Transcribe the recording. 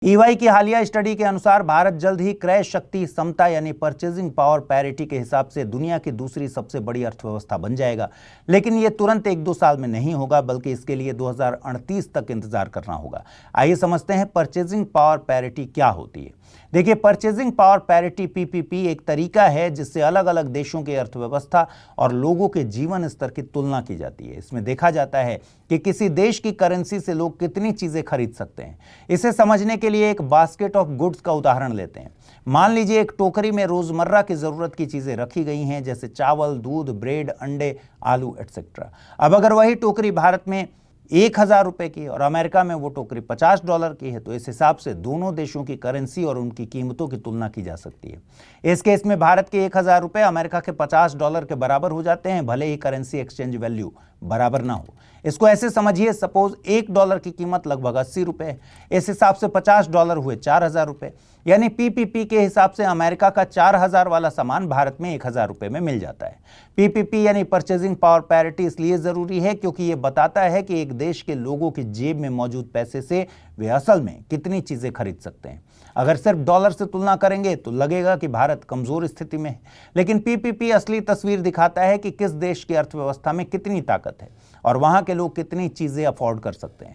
EY की हालिया study के अनुसार भारत जल्द ही क्रय शक्ति समता यानी परचेजिंग पावर पैरिटी के हिसाब से दुनिया की दूसरी सबसे बड़ी अर्थव्यवस्था बन जाएगा। लेकिन यह तुरंत 1-2 साल में नहीं होगा, बल्कि इसके लिए 2038 तक इंतजार करना होगा। आइए समझते हैं परचेजिंग पावर पैरिटी क्या होती है। देखिए, परचेजिंग पावर पैरिटी पीपीपी एक तरीका है जिससे अलग अलग देशों की अर्थव्यवस्था और लोगों के जीवन स्तर की तुलना की जाती है। इसमें देखा जाता है कि किसी देश की करेंसी से लोग कितनी चीजें खरीद सकते हैं। इसे समझने के लिए एक बास्केट ऑफ गुड्स का उदाहरण लेते हैं। मान लीजिए एक टोकरी में रोजमर्रा की जरूरत की चीजें रखी गई हैं, जैसे चावल, दूध, ब्रेड, अंडे, आलू एटसेट्रा। अब अगर वही टोकरी भारत में 1,000 रुपए की और अमेरिका में वो टोकरी $50 की है, तो इस हिसाब से दोनों देशों की करेंसी और उनकी कीमतों की तुलना की जा सकती है। इस केस में भारत के 1,000 रुपए अमेरिका के $50 के बराबर हो जाते हैं, भले ही करेंसी एक्सचेंज वैल्यू बराबर ना हो। इसको ऐसे समझिए, सपोज $1 की कीमत लगभग 80 रुपए है। इस हिसाब से $50 हुए 4,000 रुपए। यानी पीपीपी के हिसाब से अमेरिका का 4,000 वाला सामान भारत में 1,000 रुपए में मिल जाता है। पीपीपी यानी परचेजिंग पावर पैरिटी इसलिए जरूरी है क्योंकि यह बताता है कि एक देश के लोगों की जेब में मौजूद पैसे से वे असल में कितनी चीजें खरीद सकते हैं। अगर सिर्फ डॉलर से तुलना करेंगे तो लगेगा कि भारत कमजोर स्थिति में है, लेकिन पीपीपी असली तस्वीर दिखाता है कि किस देश की अर्थव्यवस्था में कितनी ताकत है और वहां के लोग कितनी चीजें अफोर्ड कर सकते हैं।